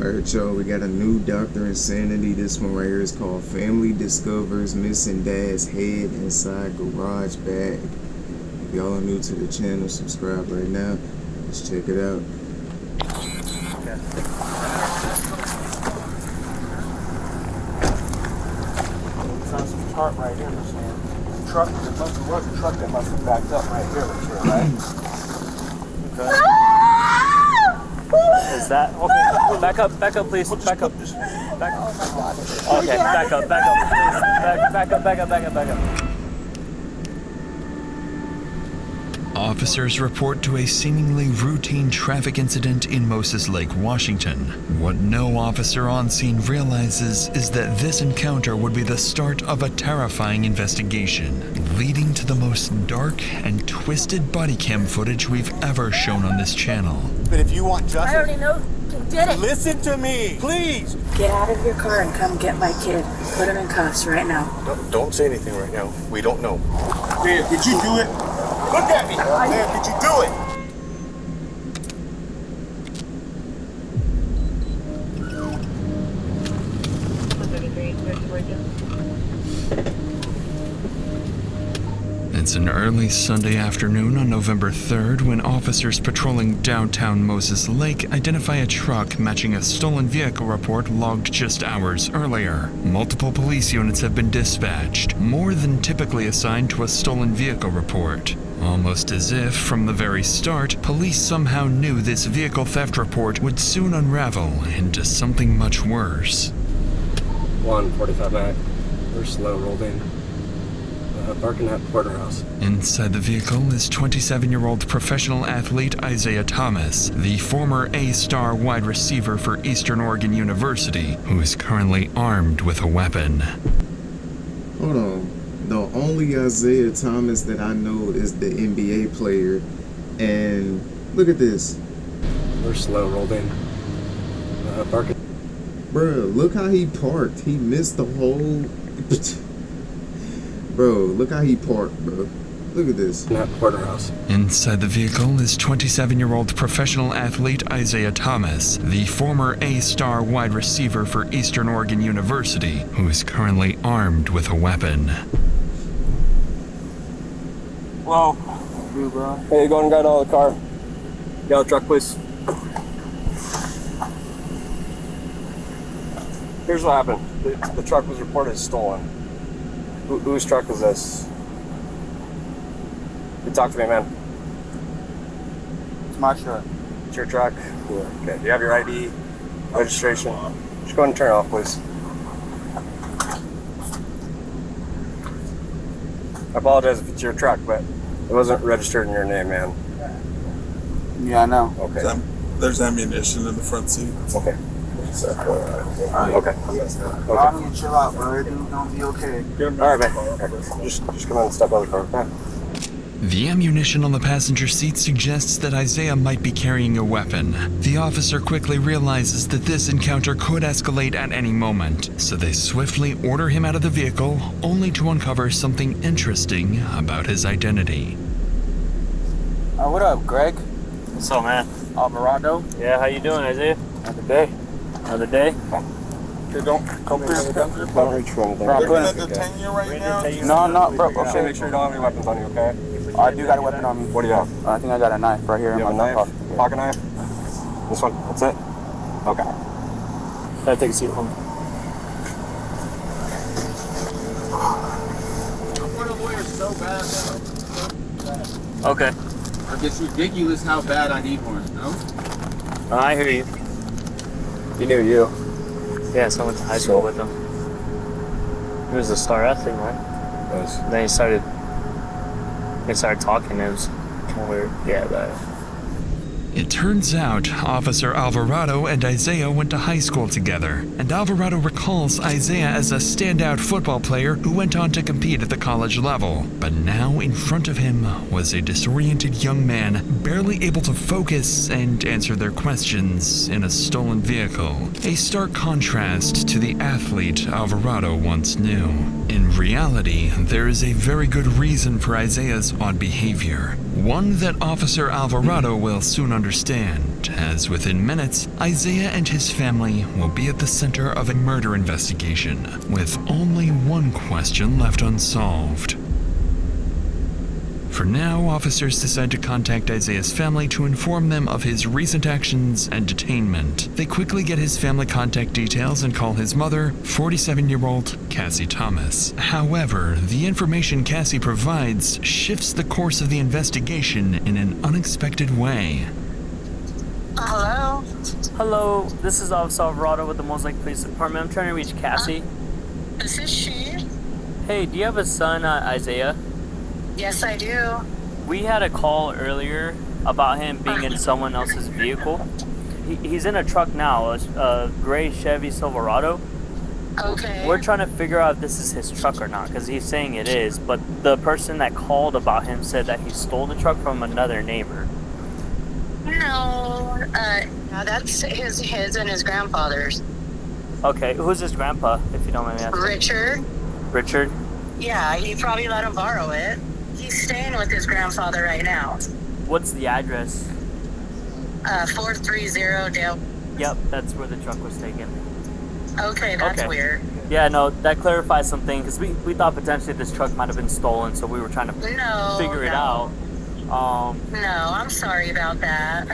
Alright, y'all, we got a new Dr. Insanity. This one right here is called Family Discovers Missing Dad's Head Inside Garage Bag. If y'all are new to the channel, subscribe right now. Let's check it out. It's on some chart right here, this man. Truck, there was a truck that must have backed up right here, right? Okay. Is that okay? Back up, please. Back up. Back up. Okay, back up, please. Back up. Officers report to a seemingly routine traffic incident in Moses Lake, Washington. What no officer on scene realizes is that this encounter would be the start of a terrifying investigation, leading to the most dark and twisted body cam footage we've ever shown on this channel. But if you want justice... I already know who did it. Listen to me, please! Get out of your car and come get my kid. Put him in cuffs right now. Don't say anything right now. We don't know. Man, did you do it? Look at me! Man, did you do it? It's an early Sunday afternoon on November 3rd when officers patrolling downtown Moses Lake identify a truck matching a stolen vehicle report logged just hours earlier. Multiple police units have been dispatched, more than typically assigned to a stolen vehicle report. Almost as if, from the very start, police somehow knew this vehicle theft report would soon unravel into something much worse. 145 back. We're slow rolled in. Parking at Porterhouse. Inside the vehicle is 27-year-old professional athlete Isaiah Thomas, the former A-star wide receiver for Eastern Oregon University, who is currently armed with a weapon. Hold on. The only Isaiah Thomas that I know is the NBA player. And look at this. We're slow rolled in. Parking. Bruh, look how he parked. He missed the whole... Bro, look how he parked, bro. Look at this. At Porterhouse. Inside the vehicle is 27-year-old professional athlete Isaiah Thomas, the former A-star wide receiver for Eastern Oregon University, who is currently armed with a weapon. Whoa. Hey, go and get out of the car. Get out of the truck, please. Here's what happened. The truck was reported stolen. Whose truck is this? You talk to me, man. It's my truck. It's your truck? Yeah. Okay. Do you have your ID? Registration? Just go ahead and turn it off, please. I apologize if it's your truck, but it wasn't registered in your name, man. Yeah, I know. Okay. There's ammunition in the front seat. Okay. Okay. I need to chill out, bro. Everything's gonna be okay. All right, man. Just come on and step out of the car. Okay. The ammunition on the passenger seat suggests that Isaiah might be carrying a weapon. The officer quickly realizes that this encounter could escalate at any moment, so they swiftly order him out of the vehicle, only to uncover something interesting about his identity. What up, Greg? What's up, man? Alvarado? Yeah, how you doing, Isaiah? Another day. Another day? Okay, don't come here. Don't reach for anything. Bro, I'm They're putting gonna detain you right now? No, bro. Okay, Okay. make sure you don't have any weapons on you, okay? I do got a weapon on me. What do you have? I think I got a knife right here You in have a my knife? pocket. Pocket knife? This one? That's it? Okay. Gotta take a seat home. Okay. It's ridiculous how bad I need one, no? I hear you. He knew you. Yeah, so I went to high school with him. He was a star athlete, man. Then they started talking. It was kind of weird. Yeah, but It turns out Officer Alvarado and Isaiah went to high school together, and Alvarado recalls Isaiah as a standout football player who went on to compete at the college level. But now in front of him was a disoriented young man, barely able to focus and answer their questions in a stolen vehicle. A stark contrast to the athlete Alvarado once knew. In reality, there is a very good reason for Isaiah's odd behavior. One that Officer Alvarado will soon understand, as within minutes, Isaiah and his family will be at the center of a murder investigation, with only one question left unsolved. For now, officers decide to contact Isaiah's family to inform them of his recent actions and detainment. They quickly get his family contact details and call his mother, 47-year-old Cassie Thomas. However, the information Cassie provides shifts the course of the investigation in an unexpected way. Hello? Hello, this is Officer Alvarado with the Mosaic Police Department. I'm trying to reach Cassie. This is she. Hey, do you have a son, Isaiah? Yes, I do. We had a call earlier about him being in someone else's vehicle. He's in a truck now, a gray Chevy Silverado. Okay. We're trying to figure out if this is his truck or not, because he's saying it is, but the person that called about him said that he stole the truck from another neighbor. No, that's his and his grandfather's. Okay, who's his grandpa, if you don't mind me asking? Richard? Richard? Yeah, he probably let him borrow it. He's staying with his grandfather right now. What's the address? 430 Dale. Yep, that's where the truck was taken. Okay, that's weird. Yeah, no, that clarifies something, because we thought potentially this truck might have been stolen, so we were trying to figure it out. No, I'm sorry about that.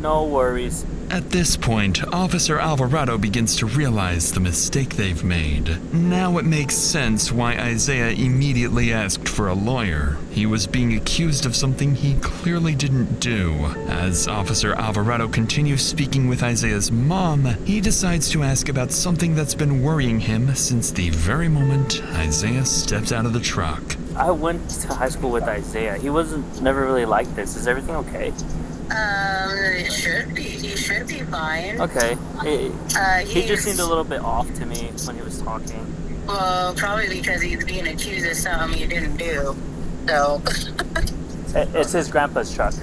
No worries. At this point, Officer Alvarado begins to realize the mistake they've made. Now it makes sense why Isaiah immediately asked for a lawyer. He was being accused of something he clearly didn't do. As Officer Alvarado continues speaking with Isaiah's mom, he decides to ask about something that's been worrying him since the very moment Isaiah steps out of the truck. I went to high school with Isaiah. He wasn't never really like this. Is everything okay? It should be. He should be fine. Okay. He just seemed a little bit off to me when he was talking. Well, probably because he's being accused of something he didn't do. So. It's his grandpa's truck.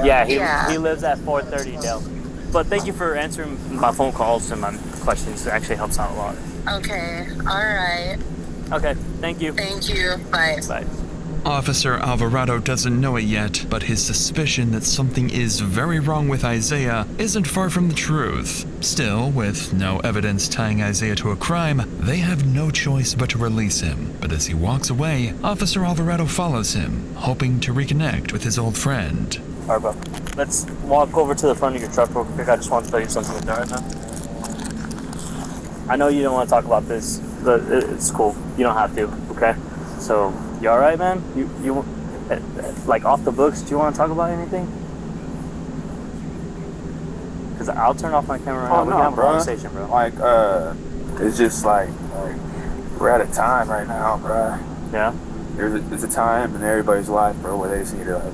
Yeah, he lives at 430 Dale. But thank you for answering my phone calls and my questions. It actually helps out a lot. Okay. All right. Okay. Thank you. Thank you. Bye. Bye. Officer Alvarado doesn't know it yet, but his suspicion that something is very wrong with Isaiah isn't far from the truth. Still, with no evidence tying Isaiah to a crime, they have no choice but to release him. But as he walks away, Officer Alvarado follows him, hoping to reconnect with his old friend. Alright, bro. Let's walk over to the front of your truck real quick. I just want to tell you something with that right now. I know you don't want to talk about this, but it's cool. You don't have to, okay? So, you alright, man? You like off the books, do you want to talk about anything? Because I'll turn off my camera right now. We can have a conversation, bro. Like, it's just like we're at a time right now, bro. Yeah? There's a time in everybody's life, bro, where they just need to like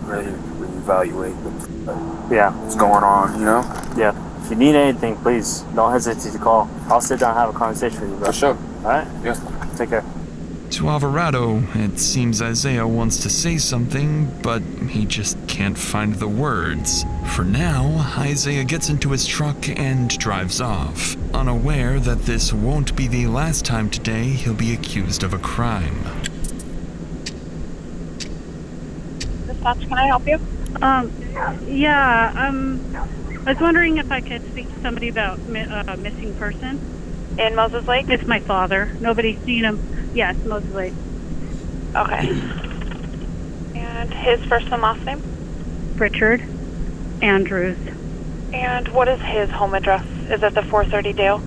really reevaluate what's going on, you know? Yeah. If you need anything, please don't hesitate to call. I'll sit down and have a conversation with you, bro. For sure. Alright? Yeah. Take care. To Alvarado, it seems Isaiah wants to say something, but he just can't find the words. For now, Isaiah gets into his truck and drives off, unaware that this won't be the last time today he'll be accused of a crime. Dispatch, can I help you? I was wondering if I could speak to somebody about a missing person. In Moses Lake? It's my father. Nobody's seen him. Yes, Moses Lake. Okay. And his first and last name? Richard Andrews. And what is his home address? Is it the 430 Dale?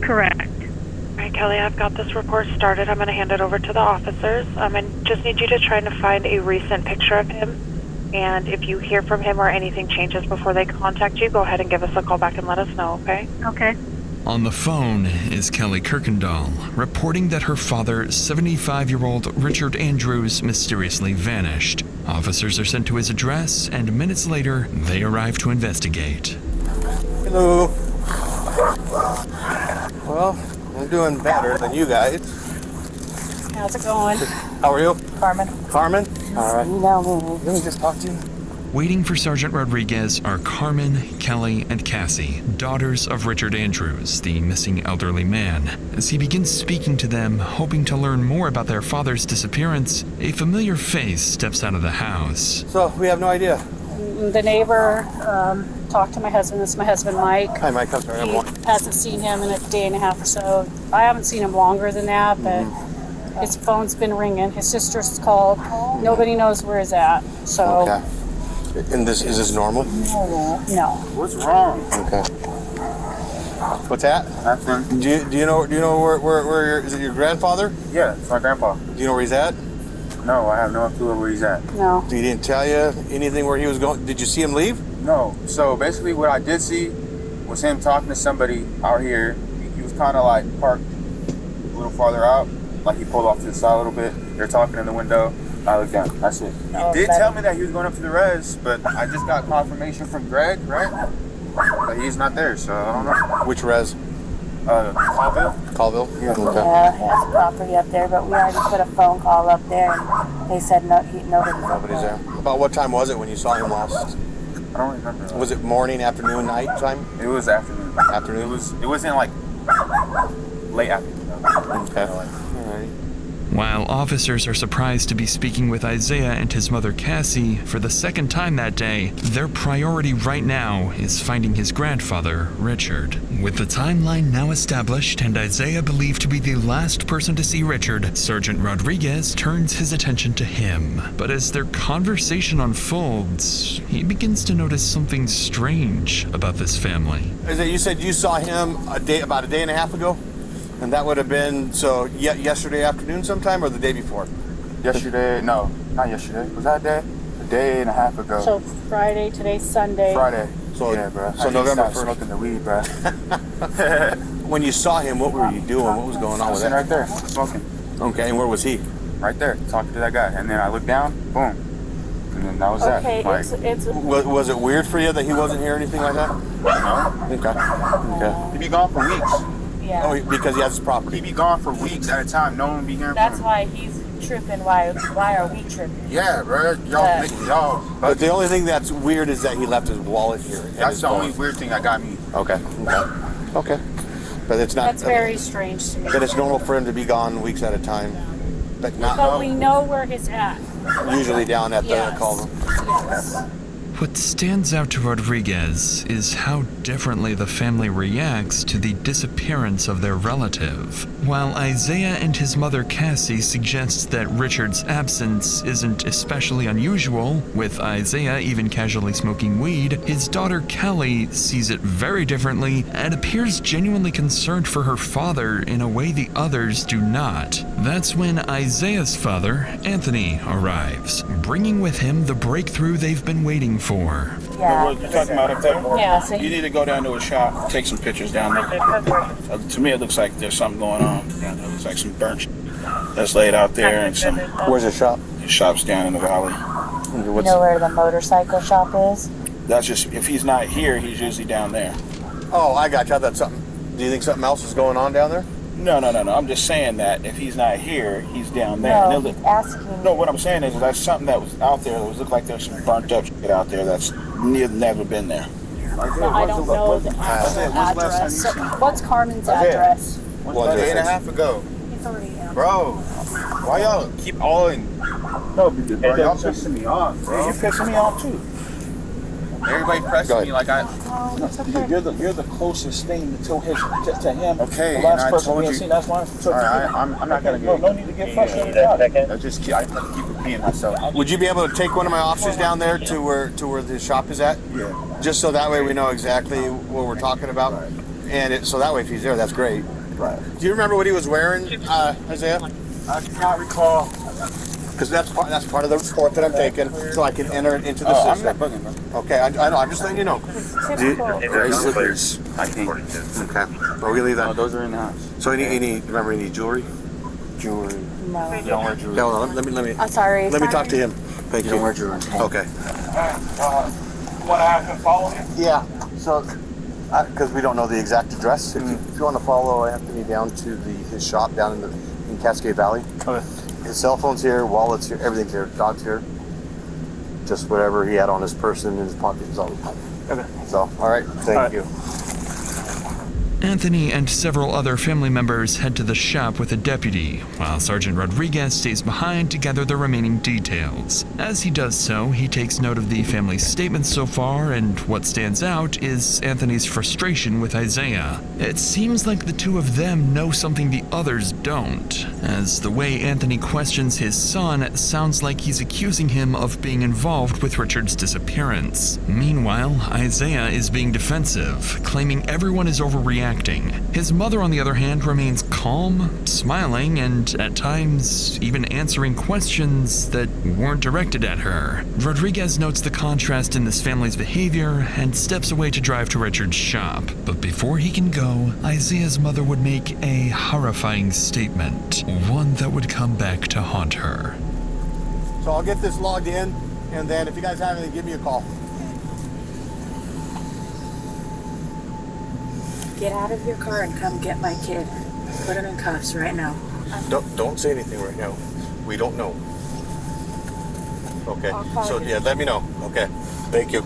Correct. All right, Kelly, I've got this report started. I'm going to hand it over to the officers. I just need you to try to find a recent picture of him. And if you hear from him or anything changes before they contact you, go ahead and give us a call back and let us know, okay? Okay. On the phone is Kelly Kirkendall, reporting that her father, 75-year-old Richard Andrews, mysteriously vanished. Officers are sent to his address, and minutes later, they arrive to investigate. Hello. Well, I'm doing better than you guys. How's it going? How are you? Carmen. Carmen? All right. No. Let me just talk to you. Waiting for Sergeant Rodriguez are Carmen, Kelly, and Cassie, daughters of Richard Andrews, the missing elderly man. As he begins speaking to them, hoping to learn more about their father's disappearance, a familiar face steps out of the house. So, we have no idea. The neighbor talked to my husband. This is my husband, Mike. Hi, Mike. I'm sorry. He hasn't seen him in a day and a half or so. I haven't seen him longer than that, but his phone's been ringing. His sister's called. Nobody knows where he's at. So. Okay. And is this normal? No. What's wrong? Okay. What's that? Nothing. Do you know where is it your grandfather? Yeah, it's my grandpa. Do you know where he's at? No, I have no clue where he's at. No. He didn't tell you anything where he was going? Did you see him leave? No. So basically what I did see was him talking to somebody out here. He was kind of like parked a little farther out. Like he pulled off to the side a little bit. They're talking in the window. I looked down. That's it. He did tell me that he was going up to the res, but I just got confirmation from Greg, right? But he's not there, so I don't know. Which res? Colville? Colville? Yeah. Okay. Yeah, he has property up there, but we already put a phone call up there, and they said nobody's up Nobody's there. About what time was it when you saw him last? I don't remember. Was it morning, afternoon, night time? It was afternoon. Afternoon? It wasn't like late afternoon. Okay. All right. While officers are surprised to be speaking with Isaiah and his mother Cassie for the second time that day, their priority right now is finding his grandfather, Richard. With the timeline now established and Isaiah believed to be the last person to see Richard, Sergeant Rodriguez turns his attention to him. But as their conversation unfolds, he begins to notice something strange about this family. Isaiah, you said you saw him about a day and a half ago? And that would have been, yesterday afternoon sometime or the day before? Yesterday, no, not yesterday. Was that day? A day and a half ago. So Friday, today's Sunday. Friday. So, yeah, bro. So November 1st. Smoking the weed, bro. When you saw him, what were you doing? What was going on with that? Right there, smoking. Okay, and where was he? Right there, talking to that guy. And then I looked down, boom. And then that was Okay, that. it's Was it weird for you that he wasn't here or anything like that? No. Okay. He'd be gone for weeks. Yeah. Oh, because he has his property. He'd be gone for weeks at a time. No one would be hearing That's from him. why he's tripping. Why are we tripping? Yeah, bro. Y'all. But the only thing that's weird is that he left his wallet here. That's the only weird thing that got me. Okay. But it's not. That's very strange to me. But it's normal for him to be gone weeks at a time. But not But we know where he's at. usually down at the Colville. Yes. What stands out to Rodriguez is how differently the family reacts to the disappearance of their relative. While Isaiah and his mother Cassie suggest that Richard's absence isn't especially unusual, with Isaiah even casually smoking weed, his daughter Kelly sees it very differently and appears genuinely concerned for her father in a way the others do not. That's when Isaiah's father, Anthony, arrives, bringing with him the breakthrough they've been waiting for. Yeah. What you're talking about up there? Yeah, so You need to go down to a shop, take some pictures down there. To me, it looks like there's something going on down there. It looks like some burnt shit that's laid out there, and some Where's the shop? shops down in the valley. you know where the motorcycle shop is? That's just, if he's not here, he's usually down there. Oh, I got you. I thought something. Do you think something else is going on down there? No. I'm just saying that if he's not here, he's down there. No, And he's asking. no, what I'm saying is that's something that was out there. It looked like there's some burnt up shit out there that's never been there. No, I don't know the actual address. So what's Carmen's address? A day and a half ago. He's already out. Bro, why y'all keep all in? No, because Bro, y'all pissing me off, bro. you're pissing me off too. Everybody pressing me like I. You're the closest thing to him. Okay, the last and I person told we you. had seen. That's why I'm Alright, I'm not gonna get. No need to get frustrated about it. I have to keep repeating myself. Would you be able to take one of my officers down there to where the shop is at? Yeah. Just so that way we know exactly what we're talking about. Right. And so that way if he's there, that's great. Right. Do you remember what he was wearing, Isaiah? I cannot recall. Because that's part of the report that I'm taking, so I can enter it into the I'm system. not bugging, bro. Okay, I know. I'm just letting you know. Very slippers. I think. Okay, but we leave Oh, that. those are in the house. So remember any jewelry? Jewelry. No. Don't wear jewelry. No, let me I'm sorry. let me talk to him. Thank you. Don't wear jewelry. Okay. Want to have him follow him? Yeah. So, because we don't know the exact address, if you want to follow Anthony down to his shop down in Cascade Valley. Okay. His cell phone's here, wallet's here, everything's here, dog's here. just whatever he had on his person in his pocket is all we have. Okay. So, all right, thank you. Anthony and several other family members head to the shop with a deputy, while Sergeant Rodriguez stays behind to gather the remaining details. As he does so, he takes note of the family's statements so far, and what stands out is Anthony's frustration with Isaiah. It seems like the two of them know something the others don't, as the way Anthony questions his son sounds like he's accusing him of being involved with Richard's disappearance. Meanwhile, Isaiah is being defensive, claiming everyone is overreacting. His mother, on the other hand, remains calm, smiling, and at times even answering questions that weren't directed at her. Rodriguez notes the contrast in this family's behavior and steps away to drive to Richard's shop. But before he can go, Isaiah's mother would make a horrifying statement, one that would come back to haunt her. So I'll get this logged in, and then if you guys have anything, give me a call. Get out of your car and come get my kid. Put him in cuffs right now. Don't say anything right now. We don't know. Okay. So yeah, let me know. Okay. Thank you.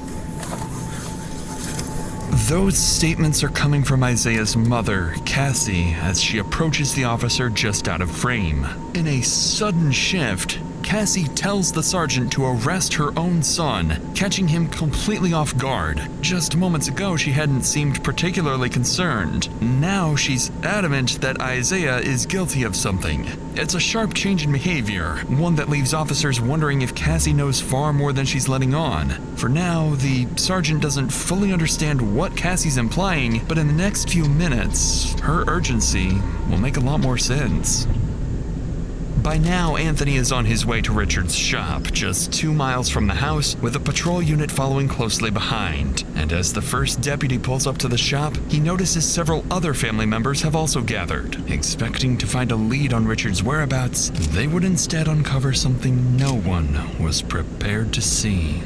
Those statements are coming from Isaiah's mother, Cassie, as she approaches the officer just out of frame. In a sudden shift, Cassie tells the sergeant to arrest her own son, catching him completely off guard. Just moments ago, she hadn't seemed particularly concerned. Now she's adamant that Isaiah is guilty of something. It's a sharp change in behavior, one that leaves officers wondering if Cassie knows far more than she's letting on. For now, the sergeant doesn't fully understand what Cassie's implying, but in the next few minutes, her urgency will make a lot more sense. By now, Anthony is on his way to Richard's shop, just 2 miles from the house, with a patrol unit following closely behind. And as the first deputy pulls up to the shop, he notices several other family members have also gathered. Expecting to find a lead on Richard's whereabouts, they would instead uncover something no one was prepared to see.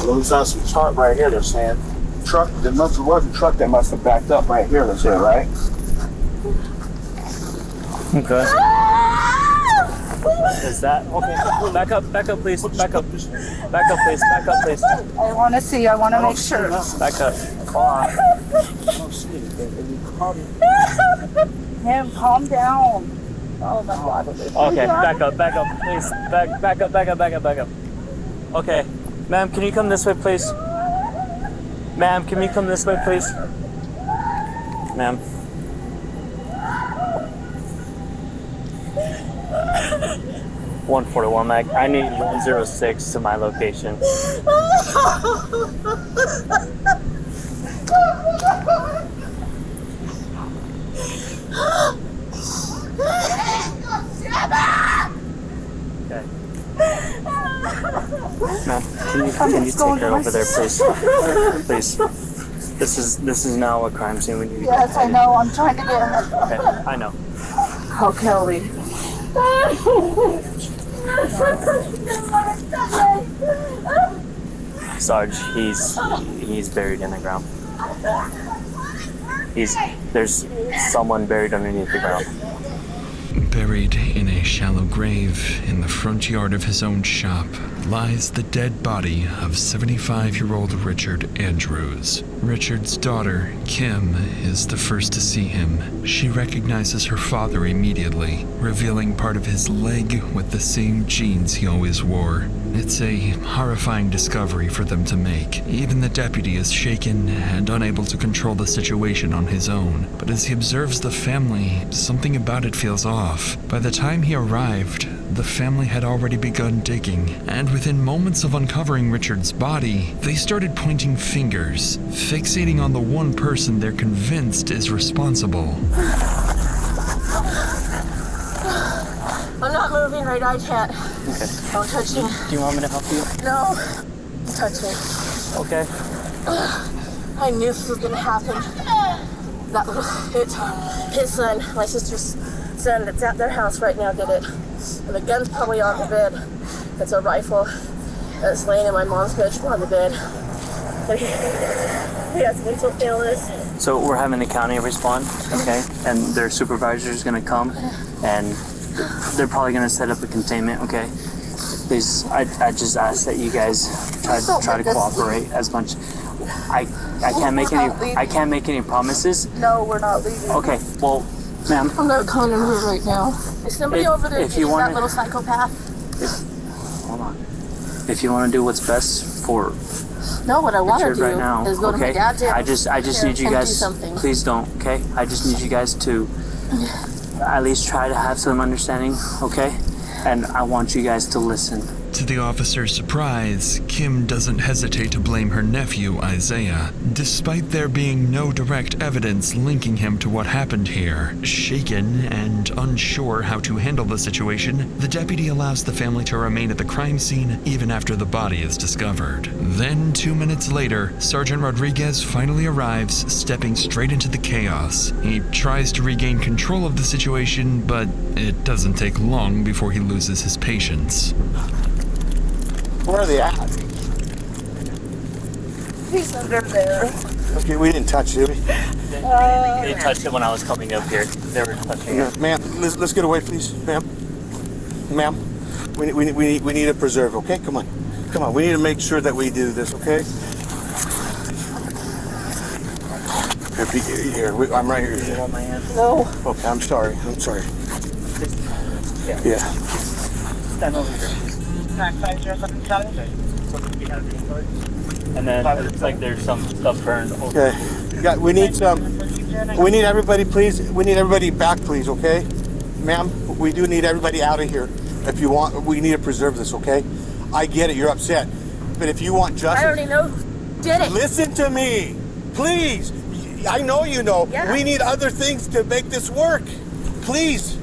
Looks on some chart right here, they're saying. Truck, there was a truck that must have backed up right here, that's it, right? Okay. Is that okay? Back up, please. Back up, please. I want to see. I want to make sure. Back up. I don't see anything. Him, calm down. Oh my God. Okay, back up, please. Back up. Okay, ma'am, can you come this way, please? Ma'am, can you come this way, please? Ma'am. $141 Mag. I need 106 to my location. Okay. Ma'am, can you take her over there, please? Please. This is now a crime scene. We need to Yes, I know. I'm trying to get him. Okay, I know. Oh, Kelly. Sarge, he's buried in the ground. There's someone buried underneath the ground. Buried in a shallow grave in the front yard of his own shop lies the dead body of 75-year-old Richard Andrews. Richard's daughter, Kim, is the first to see him. She recognizes her father immediately, revealing part of his leg with the same jeans he always wore. It's a horrifying discovery for them to make. Even the deputy is shaken and unable to control the situation on his own. But as he observes the family, something about it feels off. By the time he arrived, the family had already begun digging, and within moments of uncovering Richard's body, they started pointing fingers, fixating on the one person they're convinced is responsible. I'm not moving right. I can't. Okay. Don't touch me. Do you want me to help you? No. Don't touch me. Okay. I knew this was gonna happen. That was it. His son, my sister's son that's at their house right now, did it. And the gun's probably on the bed. It's a rifle. that's laying in my mom's bedroom on the bed. But he has mental illness. So we're having the county respond, okay? And their supervisor is gonna come, and they're probably gonna set up a containment, okay? Please, I just ask that you guys try to cooperate as much. I can't make any promises. No, we're not leaving. Okay, well, ma'am. I'm not calling him here right now. Is somebody over there getting that little psychopath? Hold on. If you want to do what's best for No, what I want to Richard do right now, is go to my okay? dad's house. I just need you and guys. do something. Please don't, okay? I just need you guys to at least try to have some understanding, okay? And I want you guys to listen. To the officer's surprise, Kim doesn't hesitate to blame her nephew, Isaiah, despite there being no direct evidence linking him to what happened here. Shaken and unsure how to handle the situation, the deputy allows the family to remain at the crime scene even after the body is discovered. Then, 2 minutes later, Sergeant Rodriguez finally arrives, stepping straight into the chaos. He tries to regain control of the situation, but it doesn't take long before he loses his patience. Where are they at? He's under there. Okay, we didn't touch it. They touched it when I was coming up here. They were touching it. Ma'am, let's get away, please. Ma'am. We need a preserve, okay? Come on. We need to make sure that we do this, okay? Here, I'm right here. You want my hand? No. Okay, I'm sorry. Yeah. Stand over here. And then it looks like there's some stuff burned over. Okay. We need everybody, please. We need everybody back, please, okay? Ma'am, we do need everybody out of here. If you want, we need to preserve this, okay? I get it, you're upset. But if you want justice... I already know who did it. Listen to me, please. I know you know. Yeah. We need other things to make this work. Please.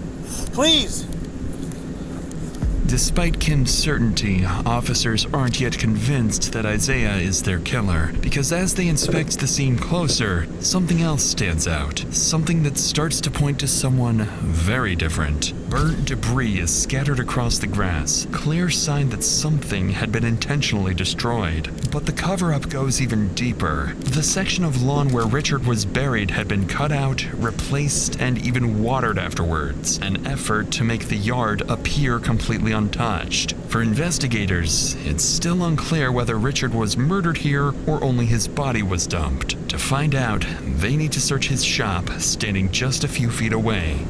Despite Kim's certainty, officers aren't yet convinced that Isaiah is their killer, because as they inspect the scene closer, something else stands out. Something that starts to point to someone very different. Burnt debris is scattered across the grass, clear sign that something had been intentionally destroyed. But the cover-up goes even deeper. The section of lawn where Richard was buried had been cut out, replaced, and even watered afterwards, an effort to make the yard appear completely untouched. For investigators, it's still unclear whether Richard was murdered here or only his body was dumped. To find out, they need to search his shop, standing just a few feet away.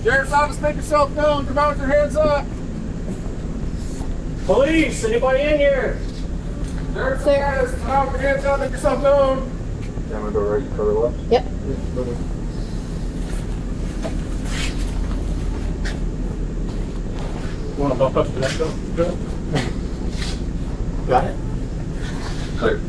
Sheriff's office, make yourself known. Come out with your hands up. Police, anybody in here? Sheriff's office, come out with your hands up, make yourself known. I'm gonna go right for the left. Yep. You want to bump up to that door? Got it. Clear.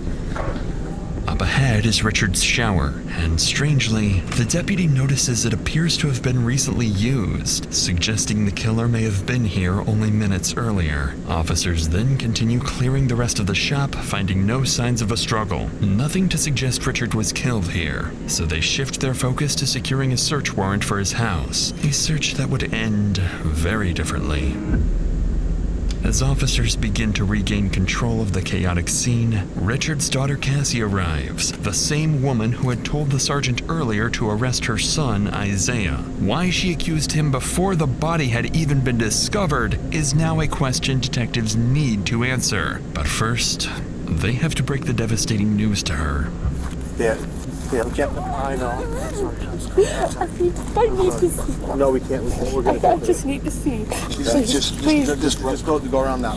Up ahead is Richard's shower, and strangely, the deputy notices it appears to have been recently used, suggesting the killer may have been here only minutes earlier. Officers then continue clearing the rest of the shop, finding no signs of a struggle. Nothing to suggest Richard was killed here, so they shift their focus to securing a search warrant for his house, a search that would end very differently. As officers begin to regain control of the chaotic scene, Richard's daughter Cassie arrives, the same woman who had told the sergeant earlier to arrest her son, Isaiah. Why she accused him before the body had even been discovered is now a question detectives need to answer. But first, they have to break the devastating news to her. Yeah, we can't. I know. I need to see. No, we can't. We're gonna. I just need to see. Just go around now.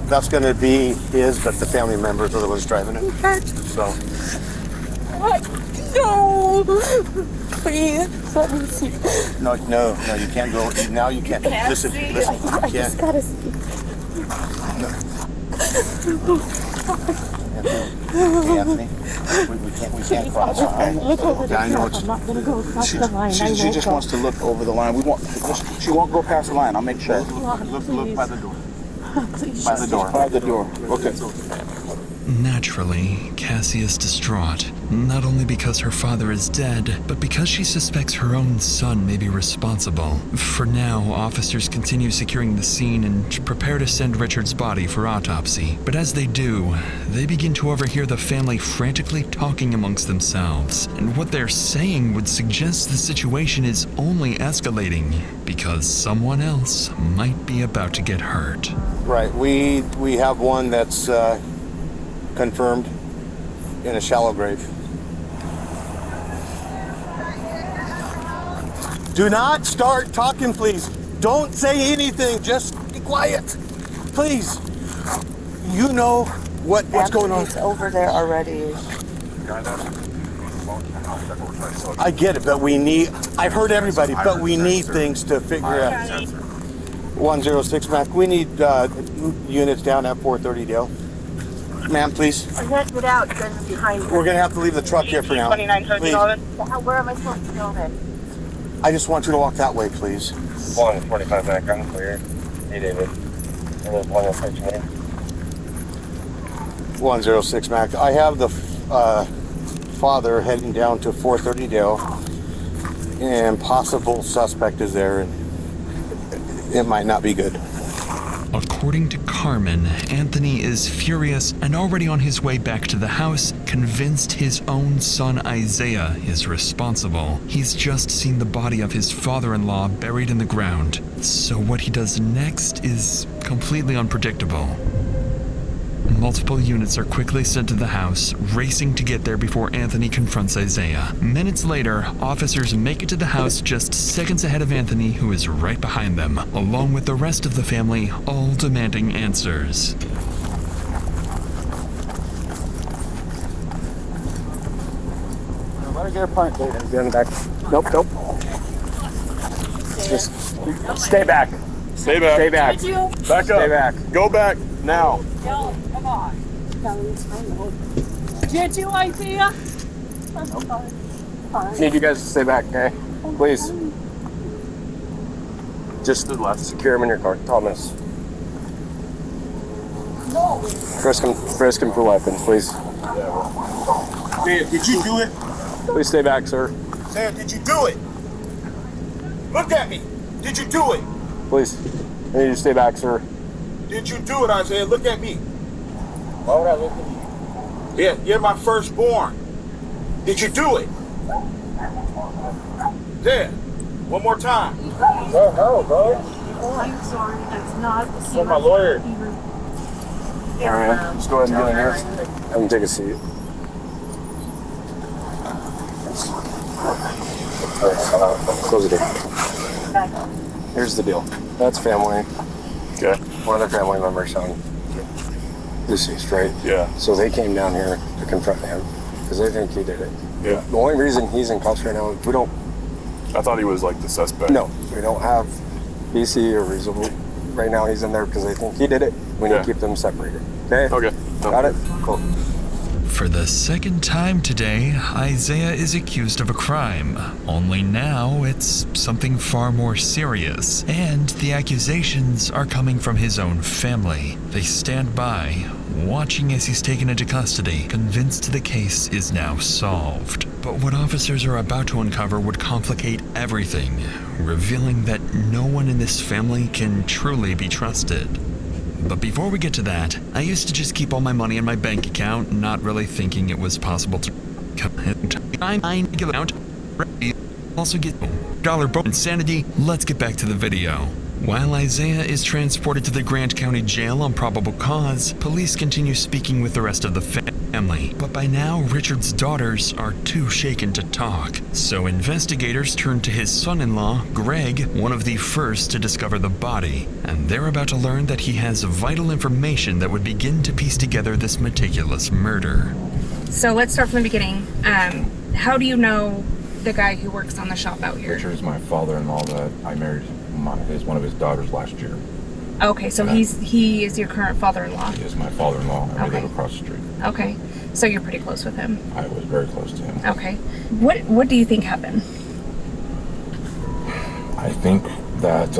That's gonna be his, but the family members are the ones driving it. So. No. Please, let me see. No, you can't go. Now you can't. Listen, you I can't. just gotta see. Anthony, we can't cross. Look over the I know top. I'm not gonna go across the line. She just wants to look over the line. She won't go past the line. I'll make sure. Look by the door. Please. By the door. By the door. Okay. Naturally, Cassie is distraught. not only because her father is dead, but because she suspects her own son may be responsible. For now, officers continue securing the scene and prepare to send Richard's body for autopsy. But as they do, they begin to overhear the family frantically talking amongst themselves, and what they're saying would suggest the situation is only escalating because someone else might be about to get hurt. Right, we have one that's confirmed in a shallow grave. Do not start talking, please. Don't say anything. Just be quiet, please. You know what's going on. It's over there already. I get it, but I've heard everybody, but we need things to figure out. 106, Mac, we need units down at 430 Dale. Ma'am, please. I can't get out because it's behind me. We're going to have to leave the truck here for now. 2900 Please. Where am I supposed to go then? I just want you to walk that way, please. 145 background clear. Hey, David. And there's 106 name. 106, Mac. I have the father heading down to 430 Dale, and possible suspect is there, and it might not be good. According to Carmen, Anthony is furious and already on his way back to the house, convinced his own son Isaiah is responsible. He's just seen the body of his father-in-law buried in the ground, so what he does next is completely unpredictable. Multiple units are quickly sent to the house, racing to get there before Anthony confronts Isaiah. Minutes later, officers make it to the house just seconds ahead of Anthony, who is right behind them, along with the rest of the family, all demanding answers. Let her get her point, David. Get in the back. Nope. Just stay back. Stay back. Stay back. Back up. Stay back. Go back now. Yo, come on. Did you, Isaiah? Need you guys to stay back, okay? Please. Just secure him in your car. Thomas. No. Frisk him for weapons, please. Did you do it? Please stay back, sir. Sam, did you do it? Look at me. Did you do it? Please. I need you to stay back, sir. Did you do it, Isaiah? Look at me. Why would I look at you? Yeah, you're my firstborn. Did you do it? There. One more time. No, bro. Oh, I'm sorry. That's not the For my lawyer. Alright, just go ahead and get in here. Have him take a seat. Close the door. Here's the deal. That's family. Okay. One of their family members on deceased, right? Yeah. So they came down here to confront him because they think he did it. Yeah. The only reason he's in cuffs right now, we don't. I thought he was like the suspect. No, we don't have BC or reasonable. Right now he's in there because they think he did it. We need to keep them separated. Okay? Okay. Got it? Cool. For the second time today, Isaiah is accused of a crime. Only now it's something far more serious, and the accusations are coming from his own family. They stand by, watching as he's taken into custody, convinced the case is now solved. But what officers are about to uncover would complicate everything, revealing that no one in this family can truly be trusted. But before we get to that, I used to just keep all my money in my bank account, not really thinking it was possible to also get dollar bonus insanity. Let's get back to the video. While Isaiah is transported to the Grant County Jail on probable cause, police continue speaking with the rest of the family. But by now, Richard's daughters are too shaken to talk. So investigators turn to his son-in-law, Greg, one of the first to discover the body. And they're about to learn that he has vital information that would begin to piece together this meticulous murder. So let's start from the beginning. How do you know the guy who works on the shop out here? Richard is my father-in-law that I married one of his daughters last year. Okay, so he is your current father-in-law. He is my father-in-law, and we live across the street. Okay, so you're pretty close with him. I was very close to him. Okay, what do you think happened? I think that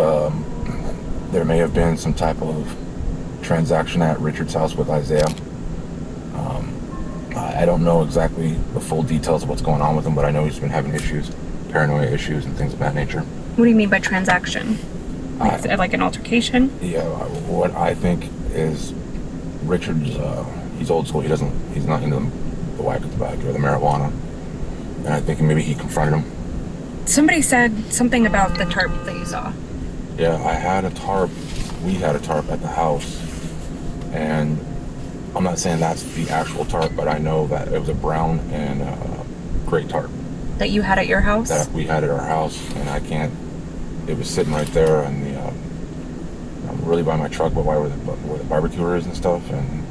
there may have been some type of transaction at Richard's house with Isaiah. I don't know exactly the full details of what's going on with him, but I know he's been having issues, paranoia issues and things of that nature. What do you mean by transaction? Like an altercation? Yeah, what I think is Richard's, he's old school. He's not into the whack of tobacco or the marijuana. And I think maybe he confronted him. Somebody said something about the tarp that you saw. Yeah, I had a tarp. We had a tarp at the house. And I'm not saying that's the actual tarp, but I know that it was a brown and gray tarp. That you had at your house? That we had at our house. And it was sitting right there and really by my truck, but where the barbecue is and stuff. And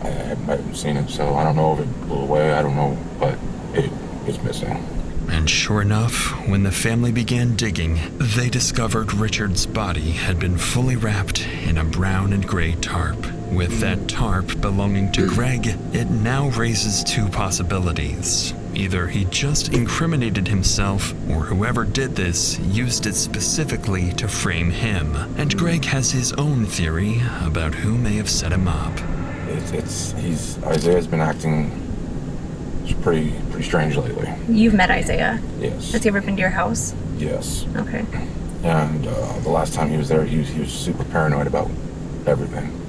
I haven't seen it, so I don't know if it blew away. I don't know, but it is missing. And sure enough, when the family began digging, they discovered Richard's body had been fully wrapped in a brown and gray tarp. With that tarp belonging to Greg, it now raises two possibilities. Either he just incriminated himself, or whoever did this used it specifically to frame him. And Greg has his own theory about who may have set him up. Isaiah's been acting pretty strange lately. You've met Isaiah? Yes. Has he ever been to your house? Yes. Okay. And the last time he was there, he was super paranoid about everything.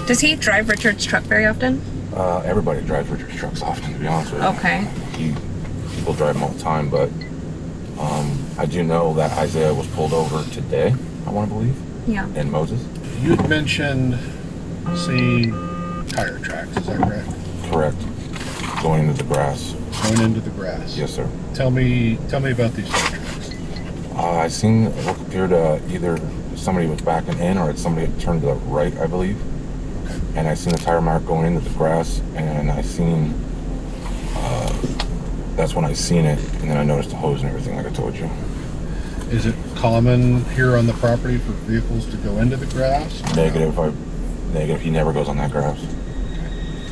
Does he drive Richard's truck very often? Everybody drives Richard's trucks often, to be honest with you. Okay. People drive them all the time, but I do know that Isaiah was pulled over today, I want to believe. Yeah. In Moses. You had mentioned seeing tire tracks, is that correct? Correct. Going into the grass. Going into the grass? Yes, sir. Tell me about these tire tracks. I seen what appeared either somebody was backing in or somebody had turned to the right, I believe. Okay. And I seen the tire mark going into the grass, and I seen, that's when I seen it, and then I noticed the hose and everything, like I told you. Is it common here on the property for vehicles to go into the grass? Negative, he never goes on that grass.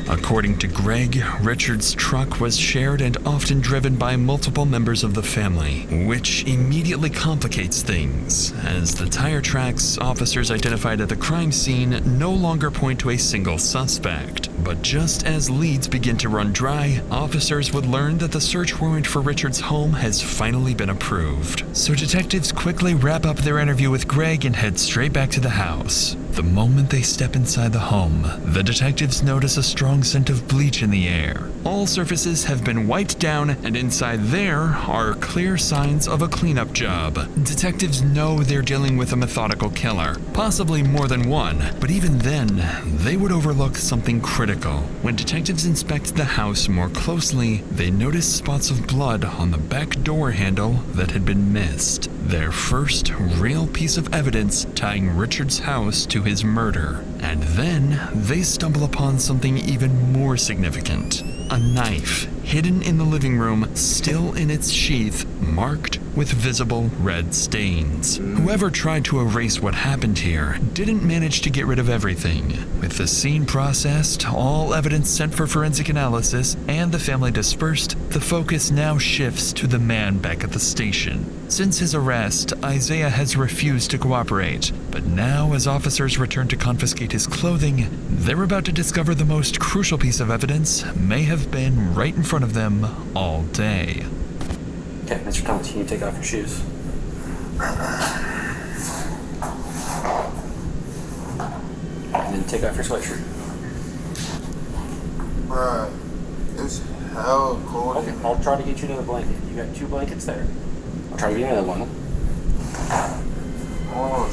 According to Greg, Richard's truck was shared and often driven by multiple members of the family, which immediately complicates things, as the tire tracks officers identified at the crime scene no longer point to a single suspect. But just as leads begin to run dry, officers would learn that the search warrant for Richard's home has finally been approved. So detectives quickly wrap up their interview with Greg and head straight back to the house. The moment they step inside the home, the detectives notice a strong scent of bleach in the air. All surfaces have been wiped down, and inside there are clear signs of a cleanup job. Detectives know they're dealing with a methodical killer, possibly more than one, but even then, they would overlook something critical. When detectives inspect the house more closely, they notice spots of blood on the back door handle that had been missed. Their first real piece of evidence tying Richard's house to his murder. And then they stumble upon something even more significant. A knife hidden in the living room, still in its sheath, marked with visible red stains. Whoever tried to erase what happened here didn't manage to get rid of everything. With the scene processed, all evidence sent for forensic analysis, and the family dispersed, the focus now shifts to the man back at the station. Since his arrest, Isaiah has refused to cooperate, but now as officers return to confiscate his clothing, they're about to discover the most crucial piece of evidence may have been right in front of them all day. Okay, Mr. Thomas, can you take off your shoes? And then take off your sweatshirt. Bruh, it's hell cold. Okay, I'll try to get you another blanket. You got 2 blankets there. I'll try to get you another one. Oh,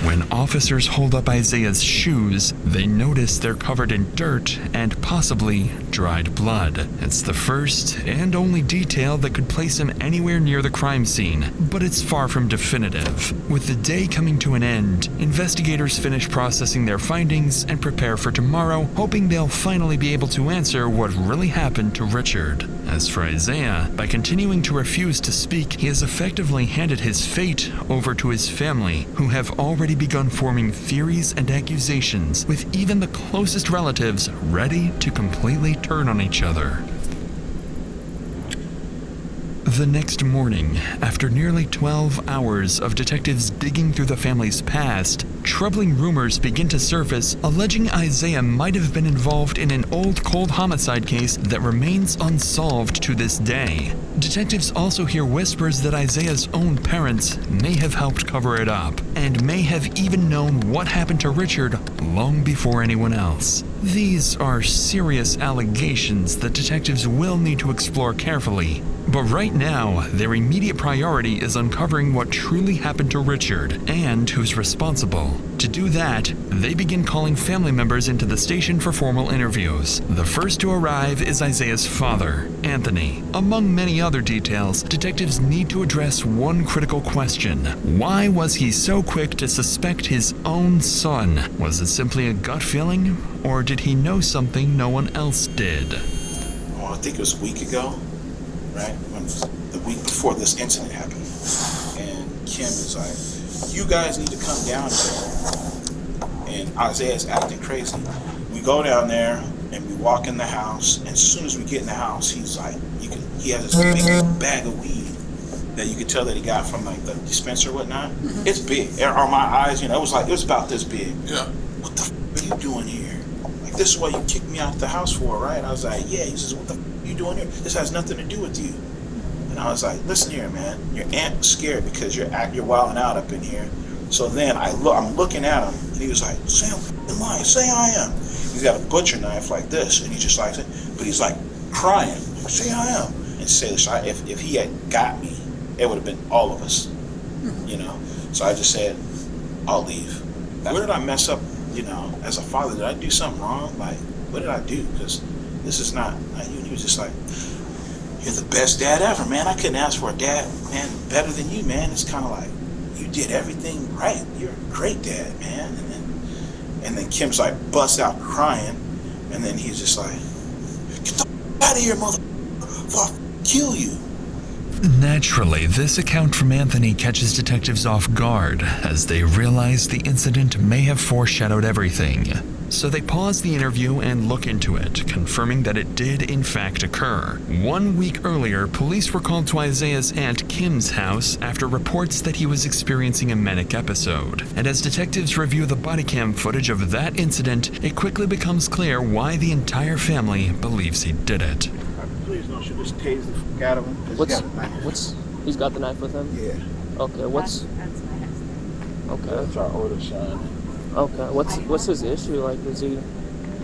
When officers hold up Isaiah's shoes, they notice they're covered in dirt and possibly dried blood. It's the first and only detail that could place him anywhere near the crime scene, but it's far from definitive. With the day coming to an end, investigators finish processing their findings and prepare for tomorrow, hoping they'll finally be able to answer what really happened to Richard. As for Isaiah, by continuing to refuse to speak, he has effectively handed his fate over to his family, who have already begun forming theories and accusations, with even the closest relatives ready to completely turn on each other. The next morning, after nearly 12 hours of detectives digging through the family's past, troubling rumors begin to surface alleging Isaiah might have been involved in an old cold homicide case that remains unsolved to this day. Detectives also hear whispers that Isaiah's own parents may have helped cover it up, and may have even known what happened to Richard long before anyone else. These are serious allegations that detectives will need to explore carefully, but right now, their immediate priority is uncovering what truly happened to Richard and who's responsible. To do that, they begin calling family members into the station for formal interviews. The first to arrive is Isaiah's father, Anthony. Among many other details, detectives need to address one critical question. Why was he so quick to suspect his own son? Was it simply a gut feeling, or did he know something no one else did? I think it was a week ago, right? The week before this incident happened. And Kim is like, you guys need to come down here. And Isaiah's acting crazy. We go down there and we walk in the house, and as soon as we get in the house, he's like, he has this big bag of weed that you could tell that he got from like the dispenser or whatnot. It's big. On my eyes, it was about this big. Yeah. What the f are you doing here? Like, this is what you kicked me out the house for, right? I was like, yeah. He says, what the f are you doing here? This has nothing to do with you. And I was like, listen here, man. Your aunt was scared because you're wilding out up in here. So then I'm looking at him, and he was like, say I'm lying. Say I am. He's got a butcher knife like this, and he just likes it, but he's like crying. Say I am. And say this, if he had got me, it would have been all of us, So I just said, I'll leave. Where did I mess up, as a father? Did I do something wrong? Like, what did I do? Because this is not you. And he was just like, you're the best dad ever, man. I couldn't ask for a dad, man, better than you, man. It's kind of like, you did everything right. You're a great dad, man. And then Kim's like busts out crying, and then he's just like, get the out of here, motherfucker, I'll kill you. Naturally, this account from Anthony catches detectives off guard as they realize the incident may have foreshadowed everything. So they pause the interview and look into it, confirming that it did in fact occur. 1 week earlier, police were called to Isaiah's aunt Kim's house after reports that he was experiencing a manic episode. And as detectives review the body cam footage of that incident, it quickly becomes clear why the entire family believes he did it. Please don't shoot this tase the fuck out of him. He's got the knife with him? Yeah. Okay, Okay. That's our oldest son. Okay, what's his issue? Like,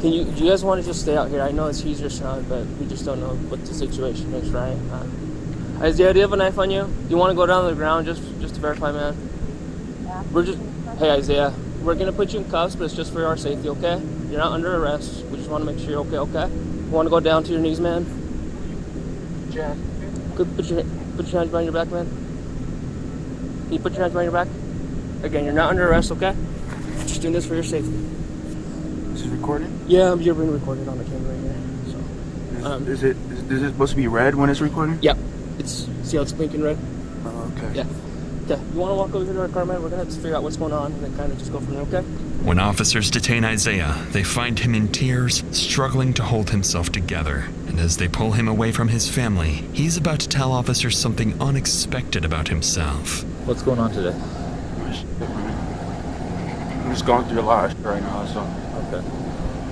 do you guys want to just stay out here? I know he's your son, but we just don't know what the situation is, right? Isaiah, do you have a knife on you? Do you want to go down to the ground just to verify, man? Yeah. Hey Isaiah, we're gonna put you in cuffs, but it's just for our safety, okay? You're not under arrest. We just want to make sure you're okay? You want to go down to your knees, man? Jack. Good, put your hands behind your back, man. Can you put your hands behind your back? Again, you're not under arrest, okay? Just doing this for your safety. Is it recording? Yeah, you're being recorded on the camera right here. So, is it supposed to be red when it's recording? Yep. See how it's blinking red? Oh, okay. Yeah. You want to walk over here to our car, man? We're gonna have to figure out what's going on and then kind of just go from there, okay? When officers detain Isaiah, they find him in tears, struggling to hold himself together. And as they pull him away from his family, he's about to tell officers something unexpected about himself. What's going on today? I'm just going through a lot of shit right now, so. Okay.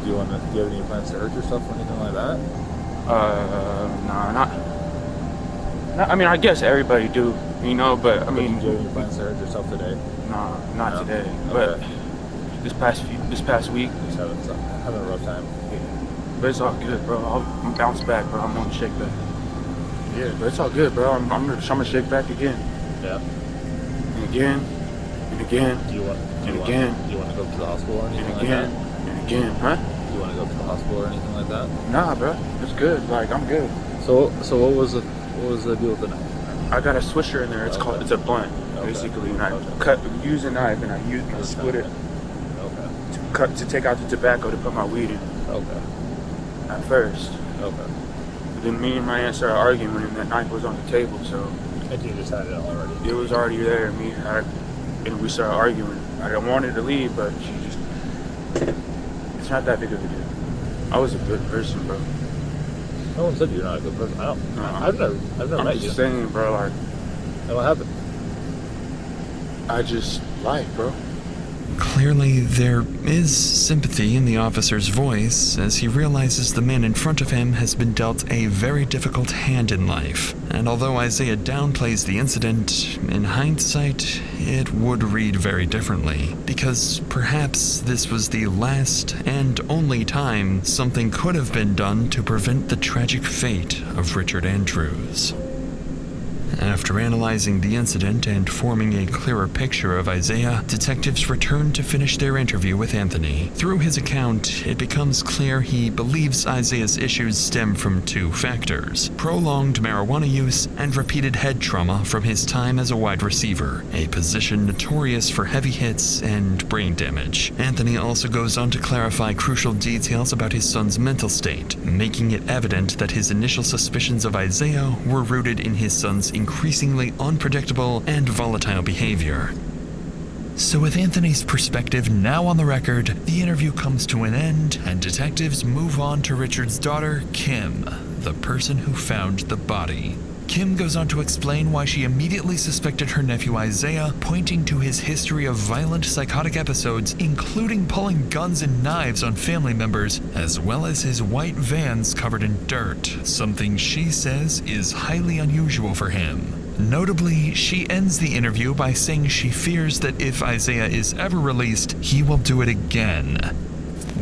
Do you have any plans to hurt yourself or anything like that? Nah, not. I mean, I guess everybody do, but I mean. Do you have any plans to hurt yourself today? Nah, not today. Okay. But this past week. Just having a rough time. Yeah. But it's all good, bro. I'm bounced back, bro. I'm gonna shake back. Yeah, but it's all good, bro. I'm gonna shake back again. Yeah. And again. And again. Do you want to go to the hospital or anything like that? And again, huh? Do you want to go to the hospital or anything like that? Nah, bro. It's good. Like, I'm good. So what was the deal with the knife? I got a swisher in there. It's a blunt, basically. And I use a knife and I split it to take out the tobacco to put my weed in. Okay. At first. Okay. But then me and my aunt started arguing and that knife was on the table, so. And you just had it already? It was already there. And we started arguing. I didn't want her to leave, but it's not that big of a deal. I was a good person, bro. No one said you're not a good person. I've never met you. I'm just saying, bro, like. And what happened? Life, bro. Clearly, there is sympathy in the officer's voice as he realizes the man in front of him has been dealt a very difficult hand in life. And although Isaiah downplays the incident, in hindsight, it would read very differently, because perhaps this was the last and only time something could have been done to prevent the tragic fate of Richard Andrews. After analyzing the incident and forming a clearer picture of Isaiah, detectives return to finish their interview with Anthony. Through his account, it becomes clear he believes Isaiah's issues stem from two factors: prolonged marijuana use and repeated head trauma from his time as a wide receiver, a position notorious for heavy hits and brain damage. Anthony also goes on to clarify crucial details about his son's mental state, making it evident that his initial suspicions of Isaiah were rooted in his son's increasingly unpredictable and volatile behavior. So with Anthony's perspective now on the record, the interview comes to an end and detectives move on to Richard's daughter, Kim, the person who found the body. Kim goes on to explain why she immediately suspected her nephew Isaiah, pointing to his history of violent psychotic episodes, including pulling guns and knives on family members, as well as his white vans covered in dirt, something she says is highly unusual for him. Notably, she ends the interview by saying she fears that if Isaiah is ever released, he will do it again.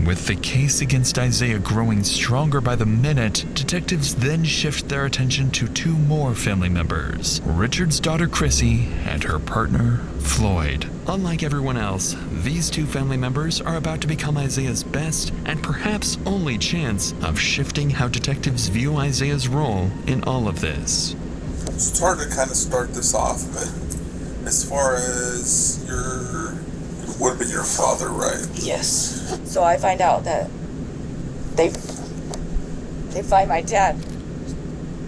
With the case against Isaiah growing stronger by the minute, detectives then shift their attention to two more family members, Richard's daughter Chrissy and her partner Floyd. Unlike everyone else, these two family members are about to become Isaiah's best and perhaps only chance of shifting how detectives view Isaiah's role in all of this. It's hard to kind of start this off, but as far as would have been your father, right? Yes. So I find out that they find my dad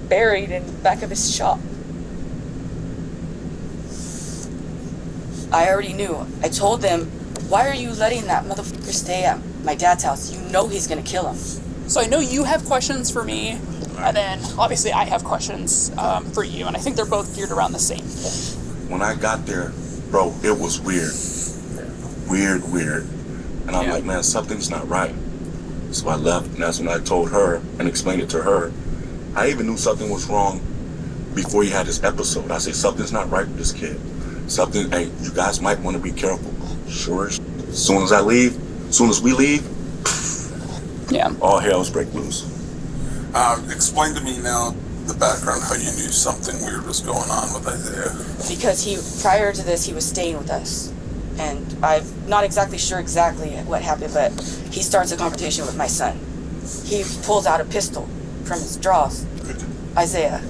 buried in the back of his shop. I already knew. I told them, why are you letting that motherfucker stay at my dad's house? You know he's gonna kill him. So I know you have questions for me, and then obviously I have questions for you, and I think they're both geared around the same. When I got there, bro, it was weird. Weird. And I'm like, man, something's not right. So I left, and that's when I told her and explained it to her. I even knew something was wrong before he had his episode. I said, something's not right with this kid. Something, hey, you guys might want to be careful. Sure. As soon as we leave, yeah, all hell's break loose. Explain to me now the background, how you knew something weird was going on with Isaiah. Because prior to this, he was staying with us. And I'm not exactly sure what happened, but he starts a conversation with my son. He pulls out a pistol from his drawers. Isaiah,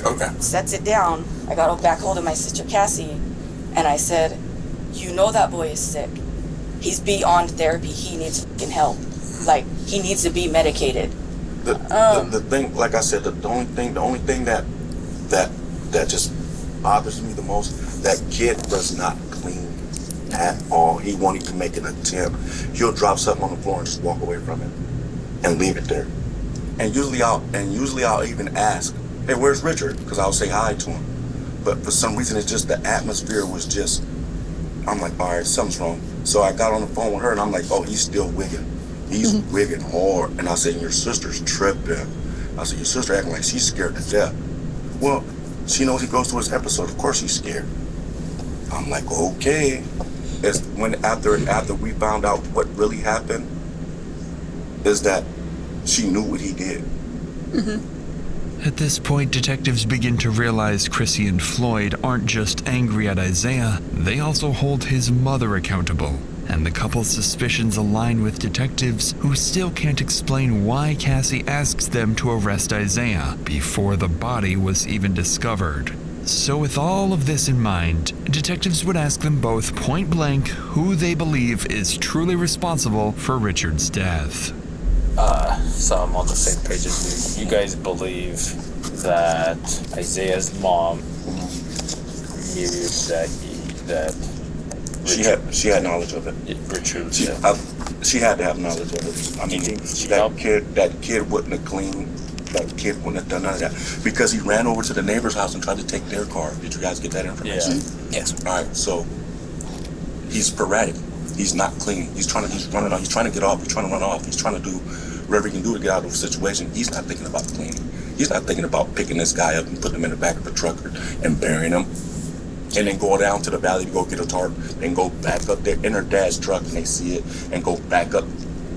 okay. Sets it down. I got back hold of my sister Cassie, and I said, you know that boy is sick. He's beyond therapy. He needs fucking help. Like, he needs to be medicated. The thing, like I said, the only thing that just bothers me the most, that kid was not clean at all. He won't even make an attempt. He'll drop something on the floor and just walk away from it and leave it there. And usually I'll even ask, hey, where's Richard? Because I'll say hi to him. But for some reason, it's just the atmosphere was just, I'm like, all right, something's wrong. So I got on the phone with her and I'm like, oh, he's still wigging. He's wigging hard. And I said, your sister's tripping. I said, your sister acting like she's scared to death. Well, she knows he goes to his episode. Of course he's scared. I'm like, okay. It's when after we found out what really happened, is that she knew what he did. At this point, detectives begin to realize Chrissy and Floyd aren't just angry at Isaiah, they also hold his mother accountable. And the couple's suspicions align with detectives who still can't explain why Cassie asks them to arrest Isaiah before the body was even discovered. So with all of this in mind, detectives would ask them both point blank who they believe is truly responsible for Richard's death. So I'm on the same page as you. You guys believe that Isaiah's mom knew that she had knowledge of it. Richard. She had to have knowledge of it. I mean, that kid wouldn't have cleaned. That kid wouldn't have done none of that because he ran over to the neighbor's house and tried to take their car. Did you guys get that information? Yes. All right. So he's sporadic. He's not clean. He's running off. He's trying to get off. He's trying to run off. He's trying to do whatever he can do to get out of the situation. He's not thinking about cleaning. He's not thinking about picking this guy up and putting him in the back of a truck and burying him. And then go down to the valley to go get a tarp and go back up there in her dad's truck and they see it and go back up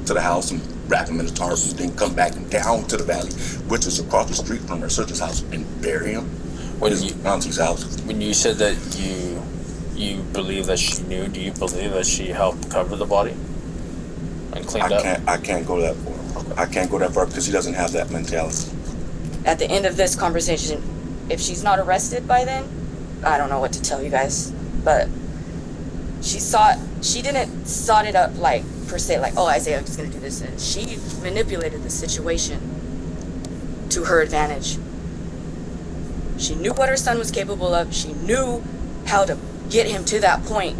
to the house and wrap him in the tarp and then come back down to the valley, which is across the street from her sister's house, and bury him in his auntie's house. When you said that you believe that she knew, do you believe that she helped cover the body and cleaned up? I can't go that far. Okay. I can't go that far because he doesn't have that mentality. At the end of this conversation, if she's not arrested by then, I don't know what to tell you guys, but she didn't sort it up like per se, like, oh, Isaiah is gonna do this, and she manipulated the situation to her advantage. She knew what her son was capable of. She knew how to get him to that point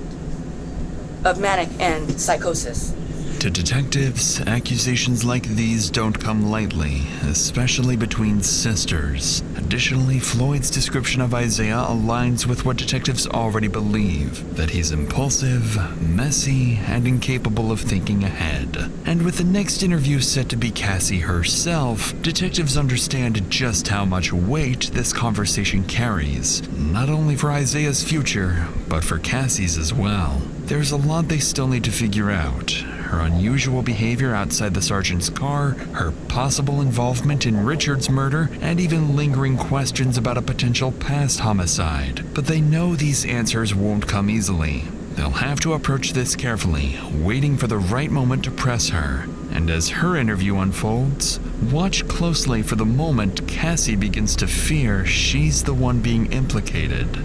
of manic and psychosis. To detectives, accusations like these don't come lightly, especially between sisters. Additionally, Floyd's description of Isaiah aligns with what detectives already believe, that he's impulsive, messy, and incapable of thinking ahead. And with the next interview set to be Cassie herself, detectives understand just how much weight this conversation carries, not only for Isaiah's future, but for Cassie's as well. There's a lot they still need to figure out. Her unusual behavior outside the sergeant's car, her possible involvement in Richard's murder, and even lingering questions about a potential past homicide. But they know these answers won't come easily. They'll have to approach this carefully, waiting for the right moment to press her. And as her interview unfolds, watch closely for the moment Cassie begins to fear she's the one being implicated.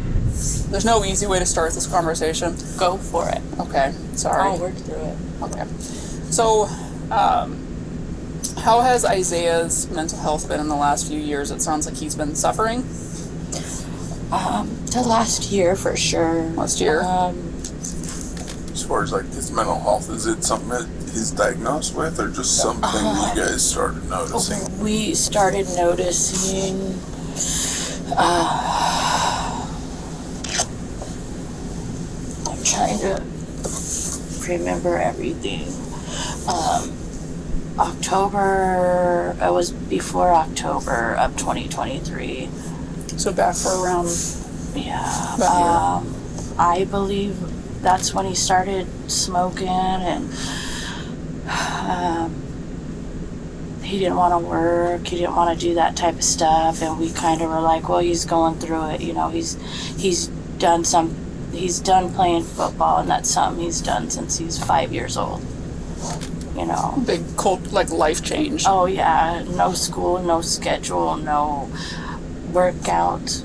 There's no easy way to start this conversation. Go for it. Okay, sorry. I'll work through it. Okay. So, how has Isaiah's mental health been in the last few years? It sounds like he's been suffering. The last year for sure. Last year? As far as like his mental health, is it something that he's diagnosed with, or just something that you guys started noticing? We started noticing I'm trying to remember everything. October, it was before October of 2023. So back for around, yeah. I believe that's when he started smoking, and he didn't want to work. He didn't want to do that type of stuff, and we kind of were like, well, he's going through it. You know, he's done playing football, and that's something he's done since he's 5 years old. You know, big life change. Oh yeah, no school, no schedule, no workout.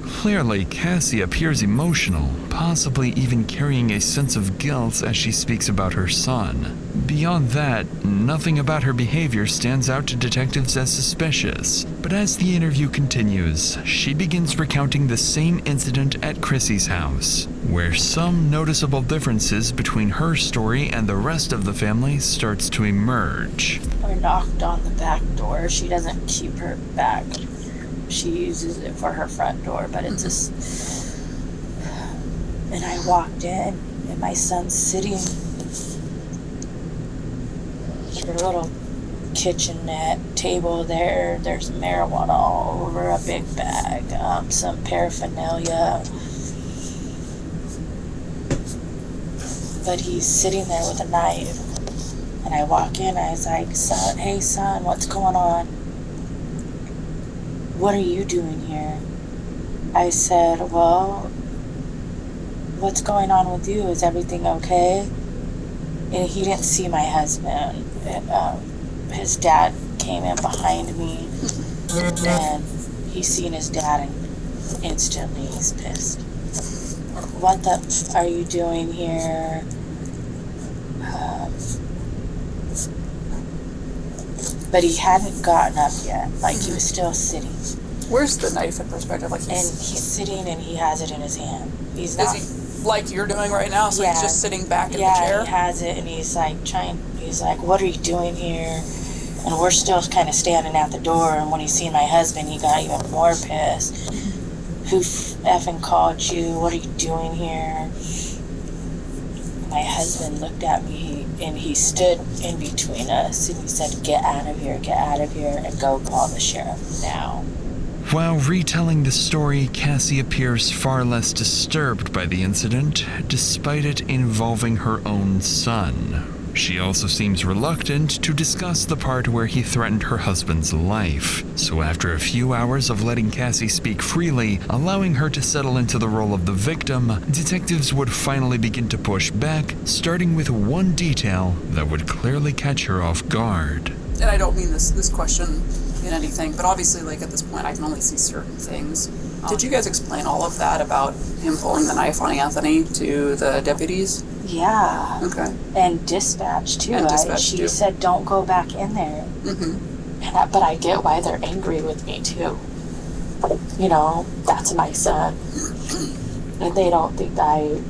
Clearly, Cassie appears emotional, possibly even carrying a sense of guilt as she speaks about her son. Beyond that, nothing about her behavior stands out to detectives as suspicious. But as the interview continues, she begins recounting the same incident at Chrissy's house, where some noticeable differences between her story and the rest of the family starts to emerge. I knocked on the back door. She doesn't keep her back. She uses it for her front door, but it's just... And I walked in, and my son's sitting at a little kitchenette table there. There's marijuana all over, a big bag, some paraphernalia. But he's sitting there with a knife. And I walk in, I was like, son, hey son, what's going on? What are you doing here? I said, well, what's going on with you? Is everything okay? And he didn't see my husband. His dad came in behind me, and he seen his dad, and instantly he's pissed. What the are you doing here? But he hadn't gotten up yet. Like, he was still sitting. Where's the knife in perspective? And he's sitting, and he has it in his hand. He's not... Is he like you're doing right now? So he's just sitting back in the chair? Yeah, he has it, and he's like, what are you doing here? And we're still kind of standing at the door, and when he seen my husband, he got even more pissed. Who effing called you? What are you doing here? my husband looked at me and he stood in between us and he said, get out of here, and go call the sheriff now. While retelling the story, Cassie appears far less disturbed by the incident, despite it involving her own son. She also seems reluctant to discuss the part where he threatened her husband's life. So after a few hours of letting Cassie speak freely, allowing her to settle into the role of the victim, detectives would finally begin to push back, starting with one detail that would clearly catch her off guard. And I don't mean this question in anything, but obviously, like, at this point, I can only see certain things. Did you guys explain all of that about him pulling the knife on Anthony to the deputies? Yeah. Okay. And dispatch too. And dispatch She too. said, don't go back in there. Mm-hmm. But I get why they're angry with me too. You know, that's my son. And they don't think I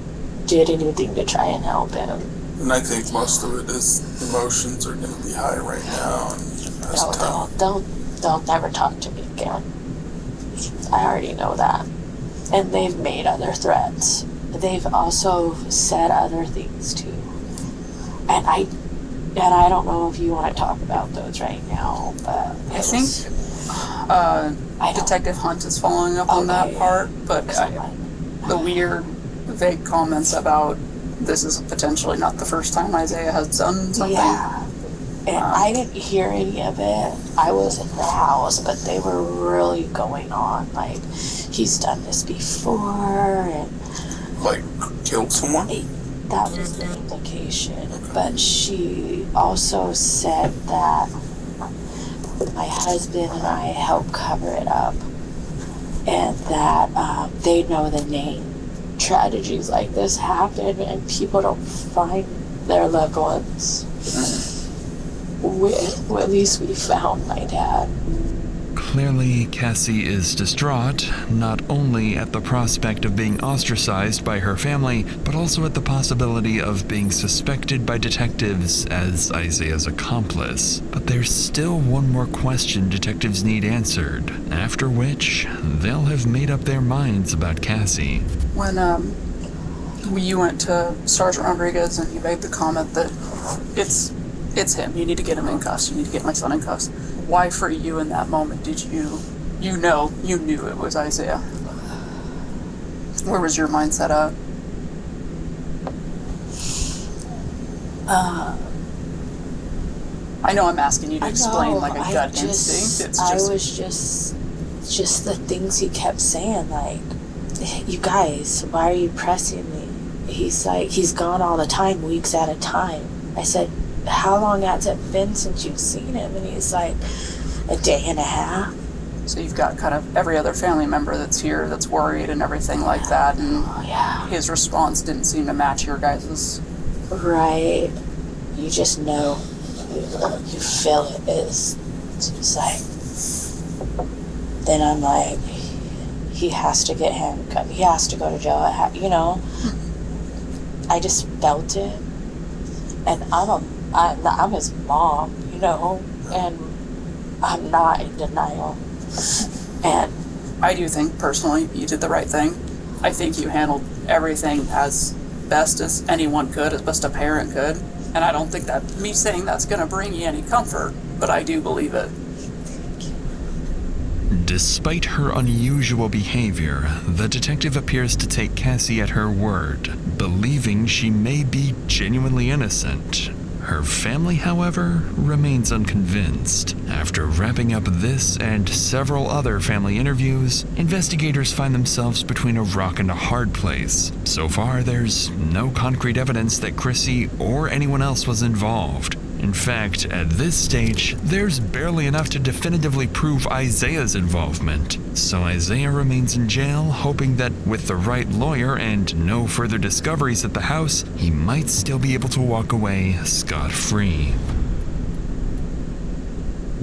did anything to try and help him. And I think most of it is emotions are going to be high right now. And They'll never talk to me again. I already know that. And they've made other threats. They've also said other things too. And I don't know if you want to talk about those right now, but I think Detective Hunt is following up on that part, but the weird, vague comments about this is potentially not the first time Isaiah has done something. Yeah. And I didn't hear any of it. I was in the house, but they were really going on. Like, he's done this before, and like killed someone. That was the implication. But she also said that my husband and I helped cover it up, and that they know the name. Tragedies like this happen, and people don't find their loved ones. At least we found my dad. Clearly, Cassie is distraught, not only at the prospect of being ostracized by her family, but also at the possibility of being suspected by detectives as Isaiah's accomplice. But there's still one more question detectives need answered, after which they'll have made up their minds about Cassie. When you went to Sergeant Rodriguez and you made the comment that it's him, you need to get him in cuffs, you need to get my son in cuffs. Why for you in that moment did you knew it was Isaiah? Where was your mindset at? I know I'm asking you to explain like a gut instinct. It's I was just the things he kept saying, like, you guys, why are you pressing me? He's like, he's gone all the time, weeks at a time. I said, how long has it been since you've seen him? And he's like, a day and a half. So you've got kind of every other family member that's here that's worried and everything like that, and his response didn't seem to match your guys's. Right. You just know. You feel it. It's just like, then I'm like, he has to get handcuffed. He has to go to jail. You know, I just felt it. And I'm his mom, you know, and I'm not in denial. And I do think personally you did the right thing. I think you handled everything as best as anyone could, as best a parent could. And I don't think that me saying that's going to bring you any comfort, but I do believe it. Despite her unusual behavior, the detective appears to take Cassie at her word, believing she may be genuinely innocent. Her family, however, remains unconvinced. After wrapping up this and several other family interviews, investigators find themselves between a rock and a hard place. So far, there's no concrete evidence that Chrissy or anyone else was involved. In fact, at this stage, there's barely enough to definitively prove Isaiah's involvement. So Isaiah remains in jail, hoping that with the right lawyer and no further discoveries at the house, he might still be able to walk away scot-free.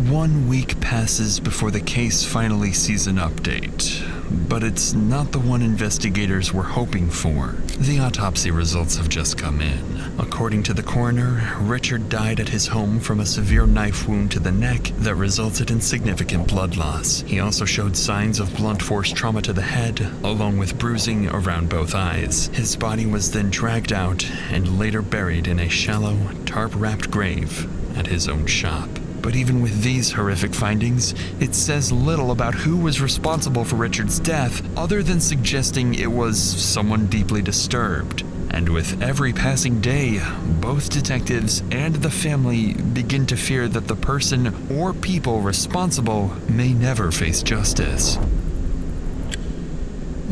1 week passes before the case finally sees an update, but it's not the one investigators were hoping for. The autopsy results have just come in. According to the coroner, Richard died at his home from a severe knife wound to the neck that resulted in significant blood loss. He also showed signs of blunt force trauma to the head, along with bruising around both eyes. His body was then dragged out and later buried in a shallow, tarp-wrapped grave at his own shop. But even with these horrific findings, it says little about who was responsible for Richard's death, other than suggesting it was someone deeply disturbed. And with every passing day, both detectives and the family begin to fear that the person or people responsible may never face justice.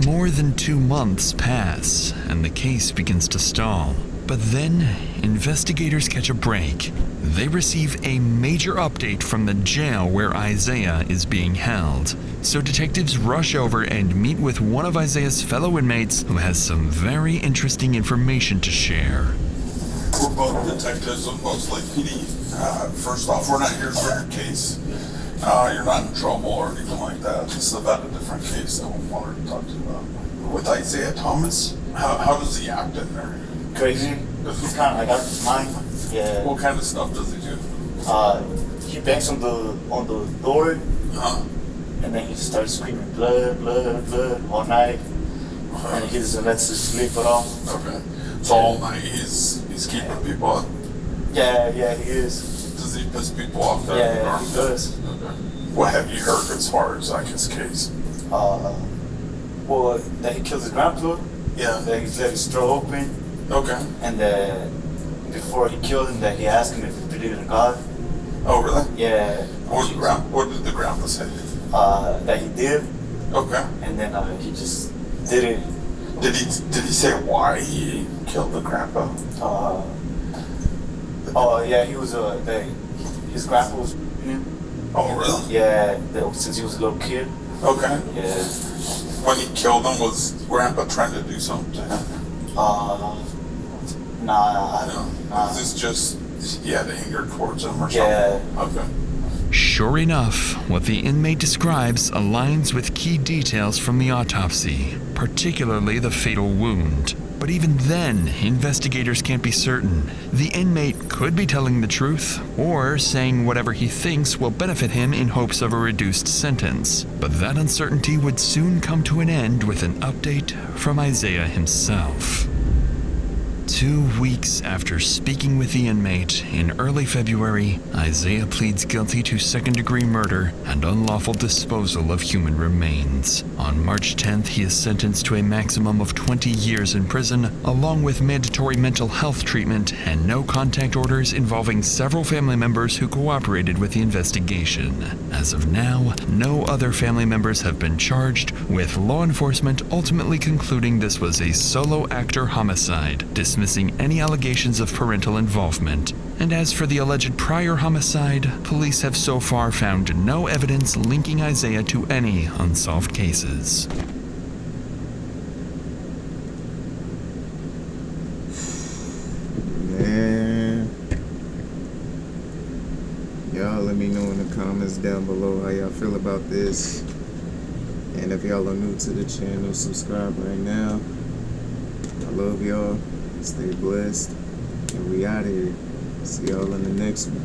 More than 2 months pass, and the case begins to stall. But then, investigators catch a break. They receive a major update from the jail where Isaiah is being held. So detectives rush over and meet with one of Isaiah's fellow inmates who has some very interesting information to share. We're both detectives with Mosley PD. First off, we're not here for your case. You're not in trouble or anything like that. This is about a different case that we wanted to talk to you about. With Isaiah Thomas, how does he act in there? Crazy. He's kind of like out of his mind. Yeah. What kind of stuff does he do? He bangs on the door, and then he just starts screaming blood, blood, blood all night, and he doesn't let us sleep at all. Okay. So all night he's keeping people up. Yeah, he is. Does he piss people off? Yeah, he does. Okay. What have you heard as far as like his case? Well, that he kills his grandpa. Yeah. That he's let his throat open. Okay. And before he killed him, that he asked him if he believed in God. Oh, really? Yeah. What did the grandpa say? That he did. Okay. And then he just did it. Did he say why he killed the grandpa? Yeah, he was his grandpa was him. Oh, really? Yeah, since he was a little kid. Okay. Yeah. When he killed him, was grandpa trying to do something to him? Nah. Is this just he had anger towards him or something? Yeah. Okay. Sure enough, what the inmate describes aligns with key details from the autopsy, particularly the fatal wound. But even then, investigators can't be certain. The inmate could be telling the truth, or saying whatever he thinks will benefit him in hopes of a reduced sentence. But that uncertainty would soon come to an end with an update from Isaiah himself. 2 weeks after speaking with the inmate in early February, Isaiah pleads guilty to second-degree murder and unlawful disposal of human remains. On March 10th, he is sentenced to a maximum of 20 years in prison, along with mandatory mental health treatment and no-contact orders involving several family members who cooperated with the investigation. As of now, no other family members have been charged, with law enforcement ultimately concluding this was a solo actor homicide, dismissing any allegations of parental involvement. And as for the alleged prior homicide, police have so far found no evidence linking Isaiah to any unsolved cases. Man. Y'all let me know in the comments down below how y'all feel about this. And if y'all are new to the channel, subscribe right now. I love y'all. Stay blessed. And we out of here. See y'all in the next one.